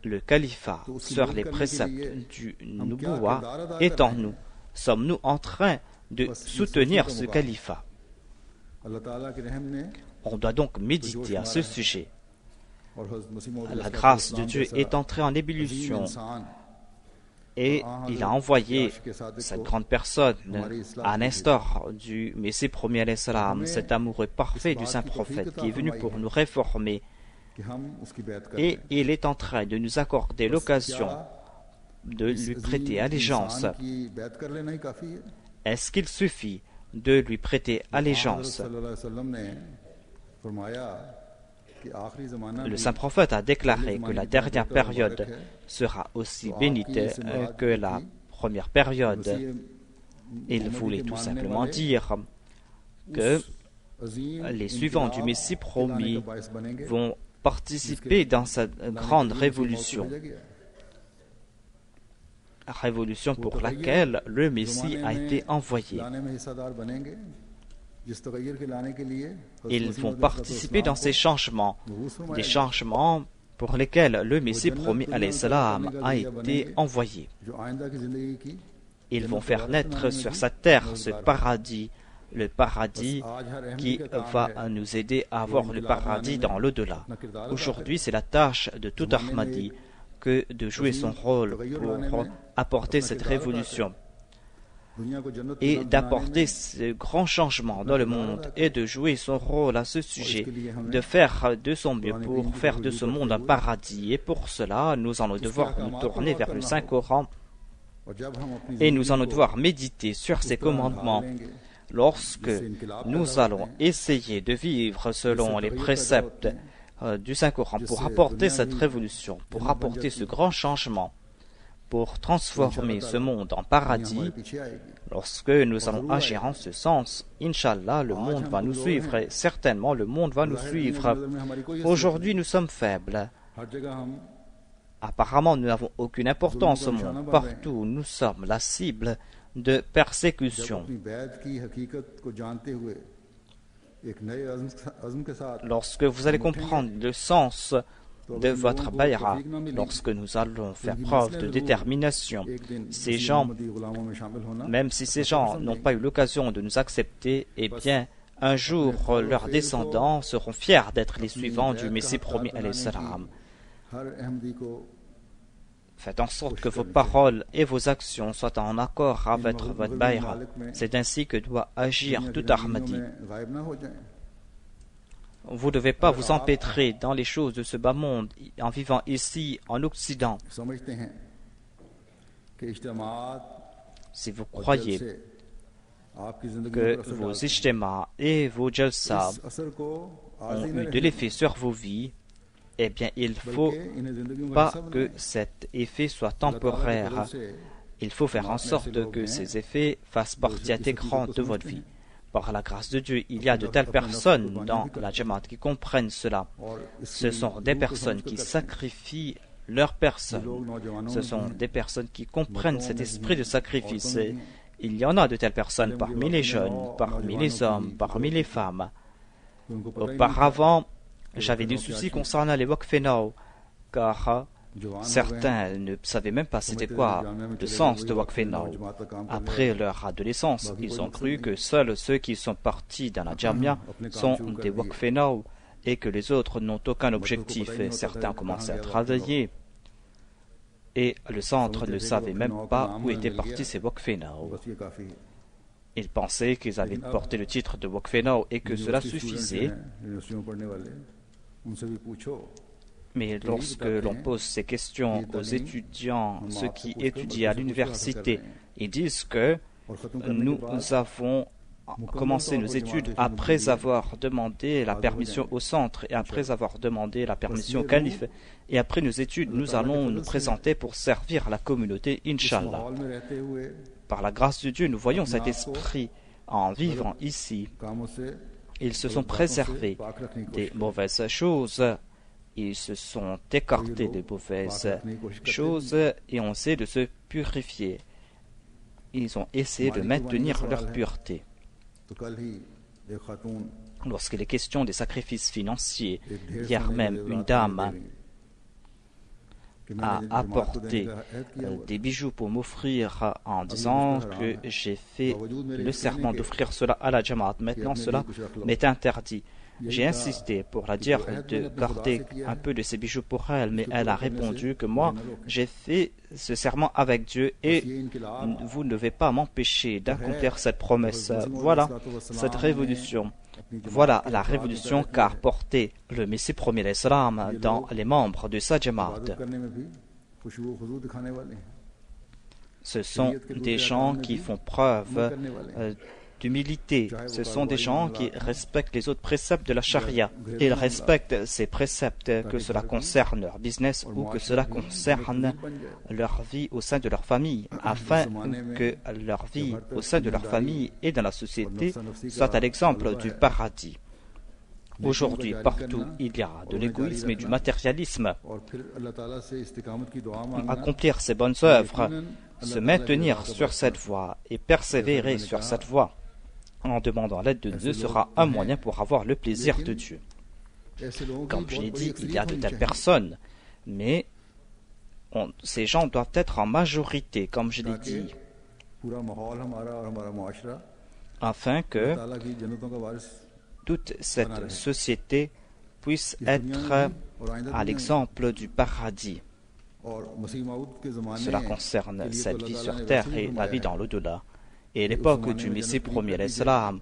le califat sur les préceptes du Nubuwa est en nous. Sommes-nous en train de soutenir ce califat? On doit donc méditer à ce sujet. La grâce de Dieu est entrée en ébullition et il a envoyé cette grande personne à l'instar du Messie premier alayhi salam, cet amoureux parfait du saint prophète qui est venu pour nous réformer, et il est en train de nous accorder l'occasion de lui prêter allégeance. Est-ce qu'il suffit de lui prêter allégeance? Le saint prophète a déclaré que la dernière période sera aussi bénite que la première période. Il voulait tout simplement dire que les suivants du Messie promis vont participer dans cette grande révolution. Révolution pour laquelle le Messie a été envoyé. Ils vont participer dans ces changements, des changements pour lesquels le Messie promis alayhi salam a été envoyé. Ils vont faire naître sur cette terre ce paradis, le paradis qui va nous aider à avoir le paradis dans l'au-delà. Aujourd'hui, c'est la tâche de tout Ahmadi que de jouer son rôle pour apporter cette révolution et d'apporter ce grand changement dans le monde et de jouer son rôle à ce sujet, de faire de son mieux pour faire de ce monde un paradis. Et pour cela, nous allons devoir nous tourner vers le Saint-Coran et nous allons devoir méditer sur ses commandements. Lorsque nous allons essayer de vivre selon les préceptes du Saint-Coran pour apporter cette révolution, pour apporter ce grand changement, pour transformer ce monde en paradis, lorsque nous allons agir en ce sens, Inch'Allah, le monde va nous suivre et certainement le monde va nous suivre. Aujourd'hui, nous sommes faibles. Apparemment, nous n'avons aucune importance au monde. Partout, nous sommes la cible de persécution. Lorsque vous allez comprendre le sens de votre bayra, lorsque nous allons faire preuve de détermination, ces gens, même si ces gens n'ont pas eu l'occasion de nous accepter, eh bien, un jour, leurs descendants seront fiers d'être les suivants du Messie promis alayhi salam. Faites en sorte que vos paroles et vos actions soient en accord avec votre bayra. C'est ainsi que doit agir tout Ahmadi. Vous ne devez pas vous empêtrer dans les choses de ce bas monde en vivant ici, en Occident. Si vous croyez que vos ijtima et vos jalsa ont eu de l'effet sur vos vies, eh bien, il ne faut pas que cet effet soit temporaire. Il faut faire en sorte que ces effets fassent partie intégrante de votre vie. Par la grâce de Dieu, il y a de telles personnes dans la Jamaat qui comprennent cela. Ce sont des personnes qui sacrifient leur personne. Ce sont des personnes qui comprennent cet esprit de sacrifice. Et il y en a de telles personnes parmi les jeunes, parmi les hommes, parmi les femmes. Auparavant, j'avais des soucis concernant les Waqf-e-Naw, car certains ne savaient même pas c'était quoi le sens de Waqf-e-Naw. Après leur adolescence, ils ont cru que seuls ceux qui sont partis dans la Jamia sont des Waqf-e-Naw et que les autres n'ont aucun objectif. Et certains ont commencé à travailler et le centre ne savait même pas où étaient partis ces Waqf-e-Naw. Ils pensaient qu'ils avaient porté le titre de Waqf-e-Naw et que cela suffisait. Mais lorsque l'on pose ces questions aux étudiants, ceux qui étudient à l'université, ils disent que nous avons commencé nos études après avoir demandé la permission au centre et après avoir demandé la permission au calife. Et après nos études, nous allons nous présenter pour servir la communauté, Inch'Allah. Par la grâce de Dieu, nous voyons cet esprit en vivant ici. Ils se sont préservés des mauvaises choses. ils se sont écartés des mauvaises choses et ont essayé de se purifier. Ils ont essayé de maintenir leur pureté. Lorsqu'il est question des sacrifices financiers, hier même, une dame a apporté des bijoux pour m'offrir en disant que j'ai fait le serment d'offrir cela à la Jamaat. Maintenant, cela m'est interdit. J'ai insisté pour la dire de garder un peu de ces bijoux pour elle, mais elle a répondu que moi, j'ai fait ce serment avec Dieu et vous ne devez pas m'empêcher d'accomplir cette promesse. Voilà cette révolution. Voilà la révolution qu'a apportée le Messie premier l'Islam dans les membres de sa Jamaat. Ce sont des gens qui font preuve d'humilité. Ce sont des gens qui respectent les autres préceptes de la charia. Ils respectent ces préceptes, que cela concerne leur business ou que cela concerne leur vie au sein de leur famille, afin que leur vie au sein de leur famille et dans la société soit à l'exemple du paradis. Aujourd'hui, partout, il y a de l'égoïsme et du matérialisme. Accomplir ces bonnes œuvres, se maintenir sur cette voie et persévérer sur cette voie en demandant l'aide de Dieu sera un moyen pour avoir le plaisir de Dieu. Comme je l'ai dit, il y a de telles personnes, mais ces gens doivent être en majorité, comme je l'ai dit, afin que toute cette société puisse être à l'exemple du paradis. Cela concerne cette vie sur terre et la vie dans l'au-delà. Et l'époque du Messie premier l'Islam,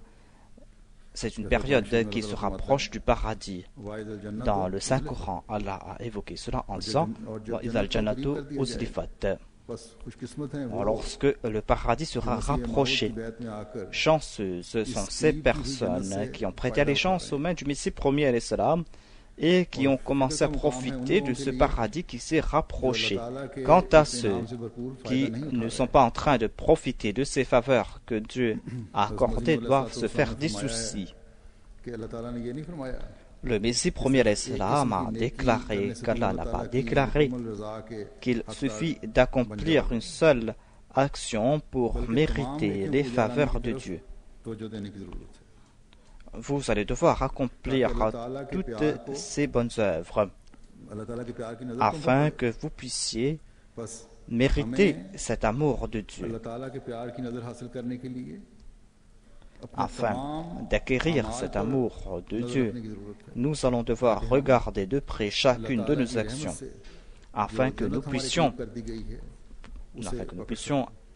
c'est une période qui se rapproche du paradis. Dans le Saint-Coran, Allah a évoqué cela en disant lorsque le paradis sera rapproché. Chanceuses sont ces personnes qui ont prêté allégeance aux mains du Messie premier l'Islam et qui ont commencé à profiter de ce paradis qui s'est rapproché. Quant à ceux qui ne sont pas en train de profiter de ces faveurs que Dieu a accordées, doivent se faire des soucis. Le Messie premier l'Islam a déclaré qu'Allah n'a pas déclaré qu'il suffit d'accomplir une seule action pour mériter les faveurs de Dieu. Vous allez devoir accomplir toutes ces bonnes œuvres afin que vous puissiez mériter cet amour de Dieu. Afin d'acquérir cet amour de Dieu, nous allons devoir regarder de près chacune de nos actions afin que nous puissions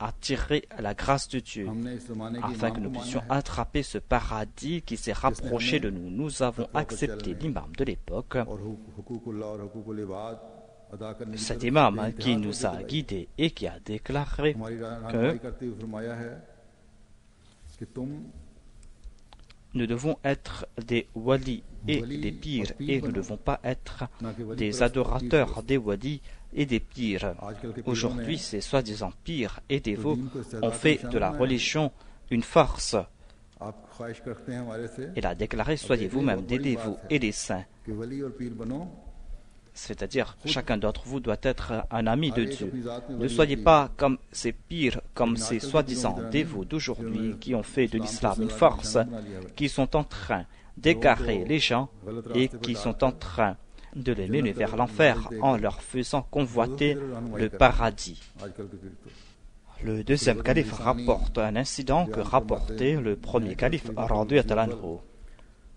attirer la grâce de Dieu, afin que nous puissions attraper ce paradis qui s'est rapproché de nous. Nous avons accepté l'imam de l'époque, cet imam qui nous a guidés et qui a déclaré que nous devons être des walis et des pires, et nous ne devons pas être des adorateurs des walis et des pires. Aujourd'hui, ces soi-disant pires et dévots ont fait de la religion une farce. Il a déclaré, soyez vous-même des dévots et des saints. C'est-à-dire, chacun d'entre vous doit être un ami de Dieu. Ne soyez pas comme ces pires, comme ces soi-disant dévots d'aujourd'hui qui ont fait de l'islam une farce, qui sont en train d'égarer les gens et qui sont en train de les mener vers l'enfer en leur faisant convoiter le paradis. Le deuxième calife rapporte un incident que rapportait le premier calife radiyallahu anhu.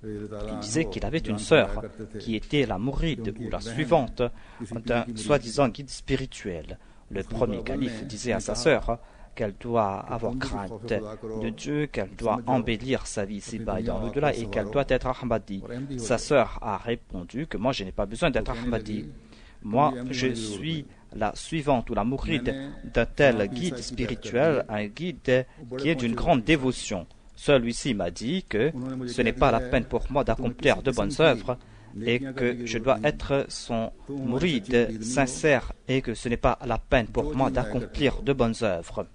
Il disait qu'il avait une sœur qui était la mouride ou la suivante d'un soi-disant guide spirituel. Le premier calife disait à sa sœur qu'elle doit avoir crainte de Dieu, qu'elle doit embellir sa vie ici-bas et dans l'au-delà et qu'elle doit être Ahmadi. Sa sœur a répondu que moi je n'ai pas besoin d'être Ahmadi. Moi je suis la suivante ou la mouride d'un tel guide spirituel, un guide qui est d'une grande dévotion. Celui-ci m'a dit que ce n'est pas la peine pour moi d'accomplir de bonnes œuvres et que je dois être son mouride sincère et que ce n'est pas la peine pour moi d'accomplir de bonnes œuvres.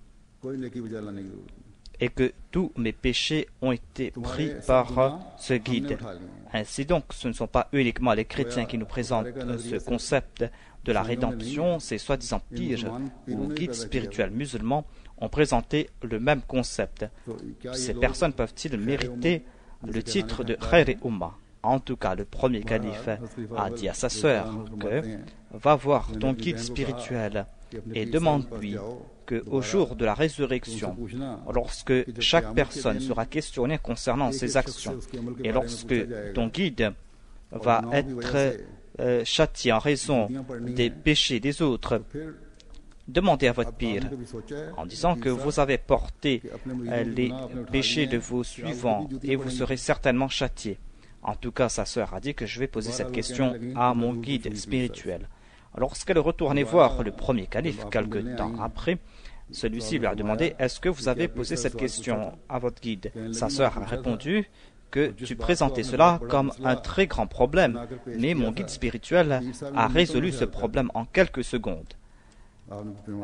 et que tous mes péchés ont été pris par ce guide. Ainsi donc, ce ne sont pas uniquement les chrétiens qui nous présentent ce concept de la rédemption, ces soi-disant pires ou guides spirituels musulmans ont présenté le même concept. Ces personnes peuvent-ils mériter le titre de Khair Ummah? En tout cas, le premier calife a dit à sa sœur que va voir ton guide spirituel et demande-lui qu'au jour de la résurrection, lorsque chaque personne sera questionnée concernant ses actions et lorsque ton guide va être châtié en raison des péchés des autres, demandez à votre pire en disant que vous avez porté les péchés de vos suivants et vous serez certainement châtié. En tout cas, sa sœur a dit que je vais poser cette question à mon guide spirituel. Lorsqu'elle est retournée voir le premier calife quelque temps après, celui-ci lui a demandé « Est-ce que vous avez posé cette question à votre guide ?» Sa sœur a répondu que tu présentais cela comme un très grand problème, mais mon guide spirituel a résolu ce problème en quelques secondes.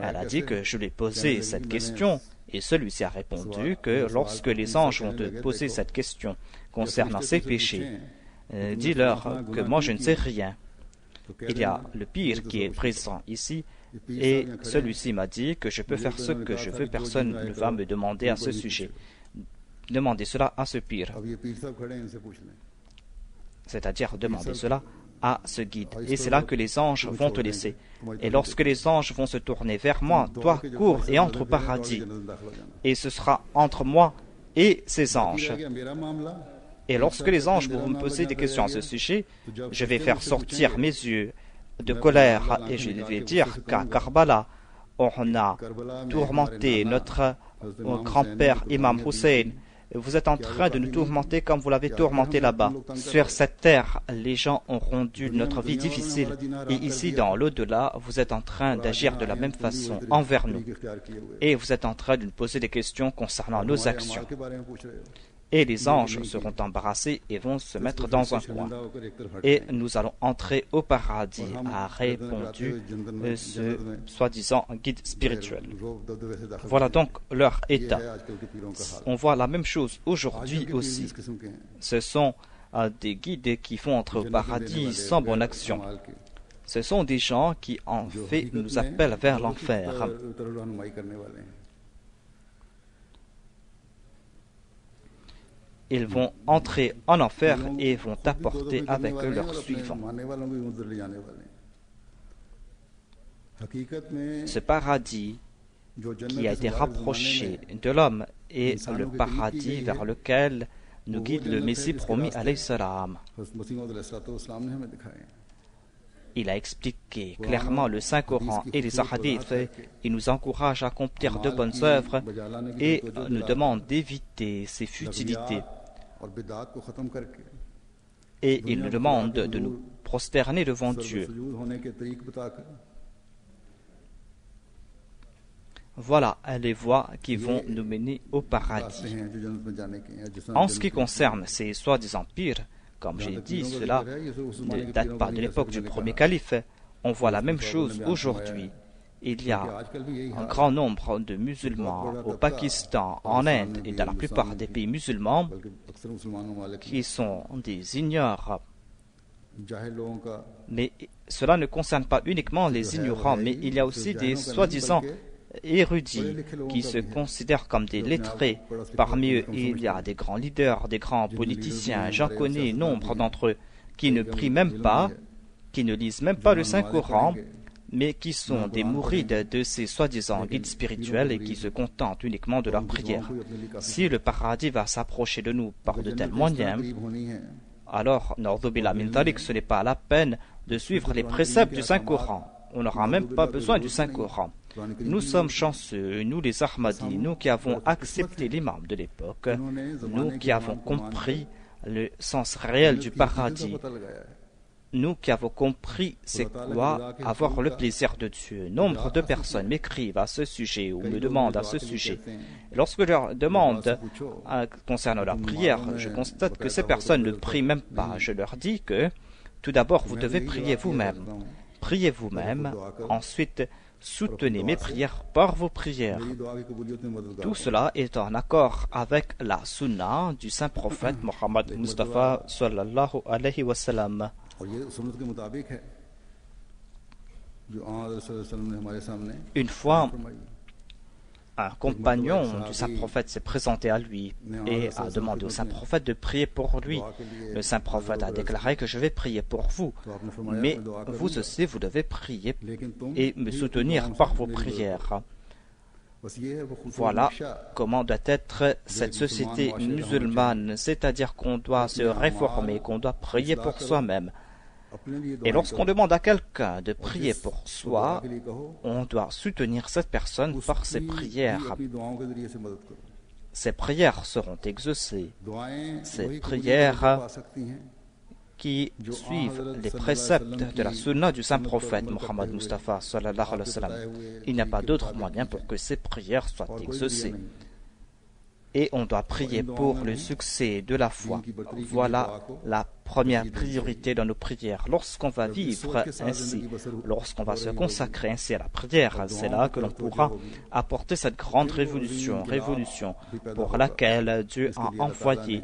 Elle a dit que je lui ai posé cette question et celui-ci a répondu que lorsque les anges vont te poser cette question concernant ses péchés, dis-leur que moi je ne sais rien. Il y a le pire qui est présent ici et celui-ci m'a dit que je peux faire ce que je veux, personne ne va me demander à ce sujet. Demandez cela à ce pire, c'est-à-dire demandez cela à ce guide. Et c'est là que les anges vont te laisser. Et lorsque les anges vont se tourner vers moi, toi cours et entre au paradis. Et ce sera entre moi et ces anges. Et lorsque les anges vont me poser des questions à ce sujet, je vais faire sortir mes yeux de colère et je vais dire qu'à Karbala, on a tourmenté notre grand-père Imam Hussein. Vous êtes en train de nous tourmenter comme vous l'avez tourmenté là-bas. Sur cette terre, les gens ont rendu notre vie difficile. Et ici, dans l'au-delà, vous êtes en train d'agir de la même façon envers nous. Et vous êtes en train de nous poser des questions concernant nos actions. Et les anges seront embarrassés et vont se mettre dans un coin. Et nous allons entrer au paradis, a répondu ce soi-disant guide spirituel. Voilà donc leur état. On voit la même chose aujourd'hui aussi. Ce sont des guides qui font entrer au paradis sans bonne action. Ce sont des gens qui en fait nous appellent vers l'enfer. Ils vont entrer en enfer et vont apporter avec eux leurs suivants. Ce paradis qui a été rapproché de l'homme est le paradis vers lequel nous guide le Messie promis alayhi salam. Il a expliqué clairement le Saint-Coran et les hadiths. Il nous encourage à accomplir de bonnes œuvres et nous demande d'éviter ces futilités. Et il nous demande de nous prosterner devant Dieu. Voilà les voies qui vont nous mener au paradis. En ce qui concerne ces soi-disant pires, comme j'ai dit, cela ne date pas de l'époque du premier calife. On voit la même chose aujourd'hui. Il y a un grand nombre de musulmans au Pakistan, en Inde et dans la plupart des pays musulmans qui sont des ignorants. Mais cela ne concerne pas uniquement les ignorants, mais il y a aussi des soi-disant érudits qui se considèrent comme des lettrés. Parmi eux, il y a des grands leaders, des grands politiciens. J'en connais nombre d'entre eux qui ne prient même pas, qui ne lisent même pas le Saint-Coran, mais qui sont des mourides de ces soi-disant guides spirituels et qui se contentent uniquement de leur prière. Si le paradis va s'approcher de nous par de tels moyens, alors, na'udhu-billah min dhalik, ce n'est pas la peine de suivre les préceptes du Saint-Coran. On n'aura même pas besoin du Saint-Coran. Nous sommes chanceux, nous les Ahmadis, nous qui avons accepté l'imam de l'époque, nous qui avons compris le sens réel du paradis, nous qui avons compris c'est quoi avoir le plaisir de Dieu. Nombre de personnes m'écrivent à ce sujet ou me demandent à ce sujet. Lorsque je leur demande concernant leur prière, je constate que ces personnes ne prient même pas. Je leur dis que tout d'abord vous devez prier vous-même. priez vous-même, ensuite soutenez mes prières par vos prières. Tout cela est en accord avec la sunna du saint prophète Mohammed Mustafa sallallahu alayhi wa sallam. Une fois, un compagnon du saint prophète s'est présenté à lui et a demandé au saint prophète de prier pour lui. Le saint prophète a déclaré que je vais prier pour vous, mais vous aussi vous devez prier et me soutenir par vos prières. Voilà comment doit être cette société musulmane, c'est-à-dire qu'on doit se réformer, qu'on doit prier pour soi-même. Et lorsqu'on demande à quelqu'un de prier pour soi, on doit soutenir cette personne par ses prières. Ces prières seront exaucées. Ces prières qui suivent les préceptes de la sunna du saint prophète Mohammed Mustafa sallallahu alayhi wa sallam. Il n'y a pas d'autre moyen pour que ces prières soient exaucées. Et on doit prier pour le succès de la foi. Voilà la première priorité dans nos prières. Lorsqu'on va vivre ainsi, lorsqu'on va se consacrer ainsi à la prière, c'est là que l'on pourra apporter cette grande révolution pour laquelle Dieu a envoyé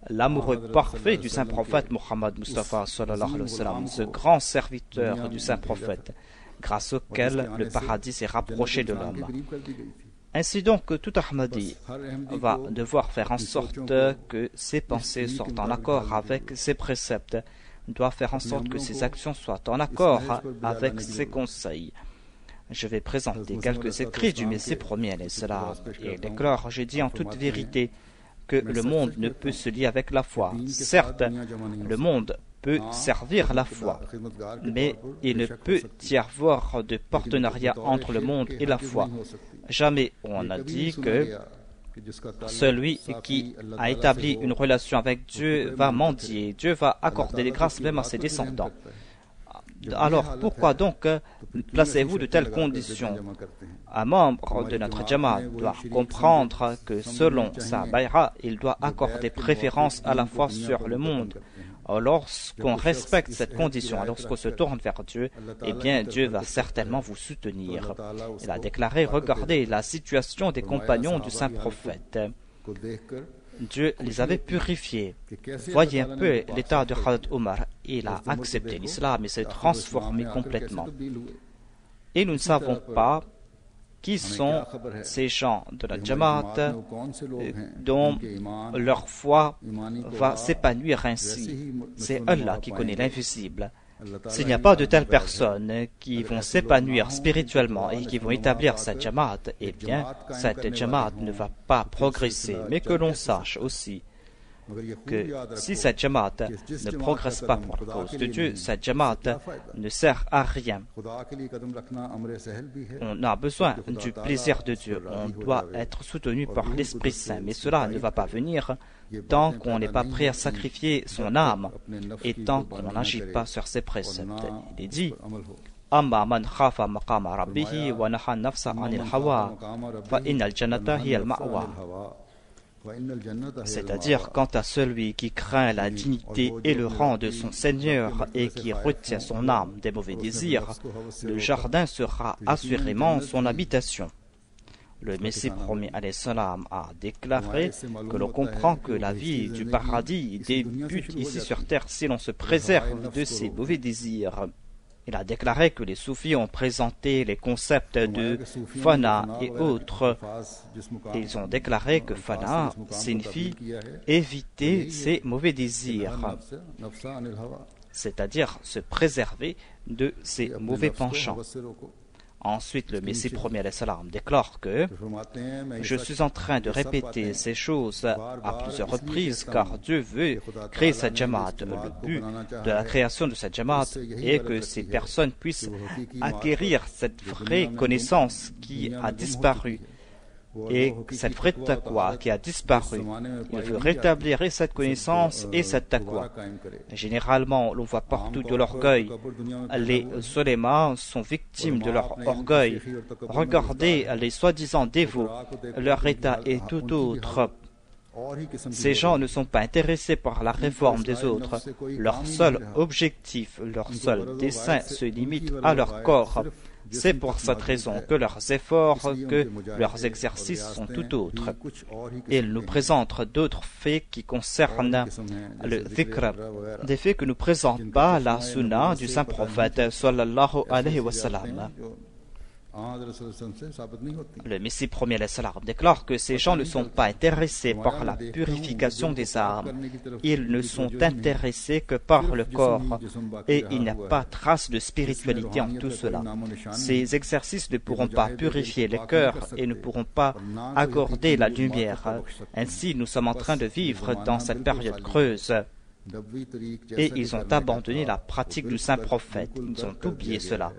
l'amoureux parfait du saint prophète Mohammed Mustafa sallallahu alayhi wa sallam, ce grand serviteur du saint prophète, grâce auquel le paradis s'est rapproché de l'homme. Ainsi donc, tout Ahmadi va devoir faire en sorte que ses pensées soient en accord avec ses préceptes, doit faire en sorte que ses actions soient en accord avec ses conseils. Je vais présenter quelques écrits du Messie premier, et déclare, je dis en toute vérité, que le monde ne peut se lier avec la foi. Certes, le monde peut servir la foi, mais il ne peut y avoir de partenariat entre le monde et la foi. Jamais on a dit que celui qui a établi une relation avec Dieu va mendier. Dieu va accorder des grâces même à ses descendants. Alors pourquoi donc placez-vous de telles conditions? Un membre de notre Jamaat doit comprendre que selon sa bayra, il doit accorder préférence à la foi sur le monde. Lorsqu'on respecte cette condition, lorsqu'on se tourne vers Dieu, eh bien Dieu va certainement vous soutenir. Il a déclaré, regardez la situation des compagnons du saint prophète. Dieu les avait purifiés. Voyez un peu l'état de Khalid Omar. Il a accepté l'islam et s'est transformé complètement. Et nous ne savons pas qui sont ces gens de la Jamaat dont leur foi va s'épanouir ainsi. C'est Allah qui connaît l'invisible. S'il n'y a pas de telles personnes qui vont s'épanouir spirituellement et qui vont établir cette Jamaat, eh bien, cette Jamaat ne va pas progresser. Mais que l'on sache aussi que si cette Jamaat ne progresse pas pour la cause de Dieu, cette Jamaat ne sert à rien. On a besoin du plaisir de Dieu. On doit être soutenu par l'Esprit Saint. Mais cela ne va pas venir tant qu'on n'est pas prêt à sacrifier son âme et tant qu'on n'agit pas sur ses préceptes. Il est dit Amma man khafa maqama rabbihi wa naha nafsa anil hawa fa innal jannata hiya al ma'wa. C'est-à-dire, quant à celui qui craint la dignité et le rang de son Seigneur et qui retient son âme des mauvais désirs, le jardin sera assurément son habitation. Le Messie premier alayhi salam a déclaré que l'on comprend que la vie du paradis débute ici sur terre si l'on se préserve de ses mauvais désirs. Il a déclaré que les soufis ont présenté les concepts de fana et autres. Ils ont déclaré que fana signifie éviter ses mauvais désirs, c'est-à-dire se préserver de ses mauvais penchants. Ensuite, le Messie premier alayhi salam déclare que je suis en train de répéter ces choses à plusieurs reprises car Dieu veut créer cette Jamaat. Le but de la création de cette Jamaat est que ces personnes puissent acquérir cette vraie connaissance qui a disparu. Et cette vraie taqwa qui a disparu, il veut rétablir cette connaissance et cette taqwa. Généralement, l'on voit partout de l'orgueil. Les solémas sont victimes de leur orgueil. Regardez les soi-disant dévots, leur état est tout autre. Ces gens ne sont pas intéressés par la réforme des autres. Leur seul objectif, leur seul dessein se limite à leur corps. C'est pour cette raison que leurs efforts, que leurs exercices sont tout autres. Ils nous présentent d'autres faits qui concernent le dhikr, des faits que ne présente pas la sunna du saint prophète sallallahu alayhi wa sallam. Le Messie premier déclare que ces gens ne sont pas intéressés par la purification des âmes. Ils ne sont intéressés que par le corps et il n'y a pas trace de spiritualité en tout cela. Ces exercices ne pourront pas purifier les cœurs et ne pourront pas accorder la lumière. Ainsi, nous sommes en train de vivre dans cette période creuse. Et ils ont abandonné la pratique du saint prophète. Ils ont oublié cela.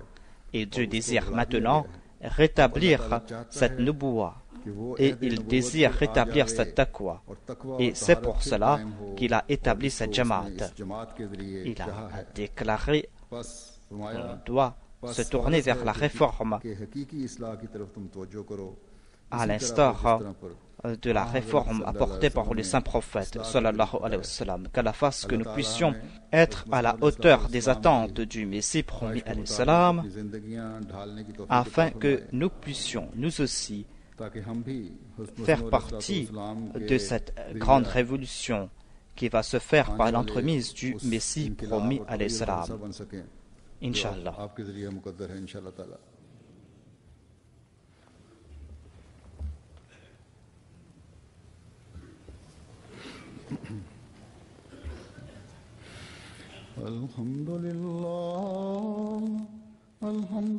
Et Dieu désire maintenant rétablir cette nubuwa. Et il désire rétablir cette taqwa. Et c'est pour cela qu'il a établi cette jamaat. Il a déclaré qu'on doit se tourner vers la réforme à l'instar de la réforme apportée par le saint prophète sallallahu alayhi wa sallam, qu'Allah fasse que nous puissions être à la hauteur des attentes du Messie promis alayhi salam, afin que nous puissions nous aussi faire partie de cette grande révolution qui va se faire par l'entremise du Messie promis alayhi salam. Inch'Allah. الحمد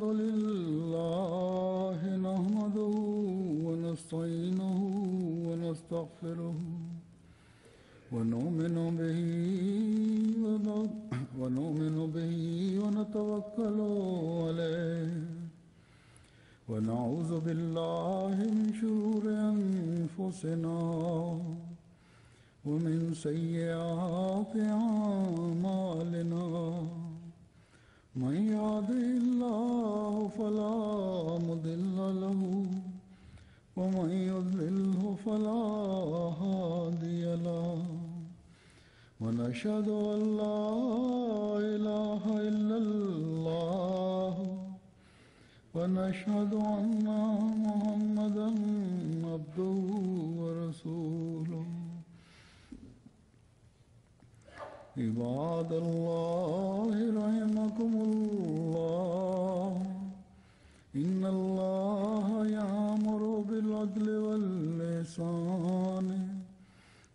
لله نحمده ونستعينه ونستغفره ونؤمن به ونتوكل عليه ونعوذ بالله من شرور أنفسنا ومن سيئات أعمالنا من يهده الله فلا مضل له ومن يضلله فلا هادي له ونشهد أن لا إله إلا الله ونشهد أن محمدا عبده ورسوله عباد الله رحمكم الله إن الله يأمر بالعدل والإحسان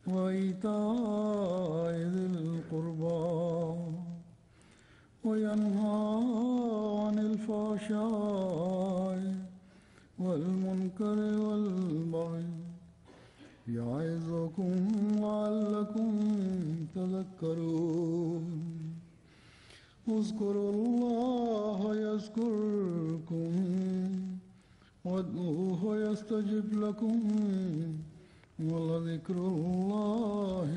وإيتاء ذي القربى وينهى عن الفحشاء والمنكر والبغي يعظكم لعلكم تذكرون اذكروا الله يذكركم وادعوه يستجب لكم ولذكر الله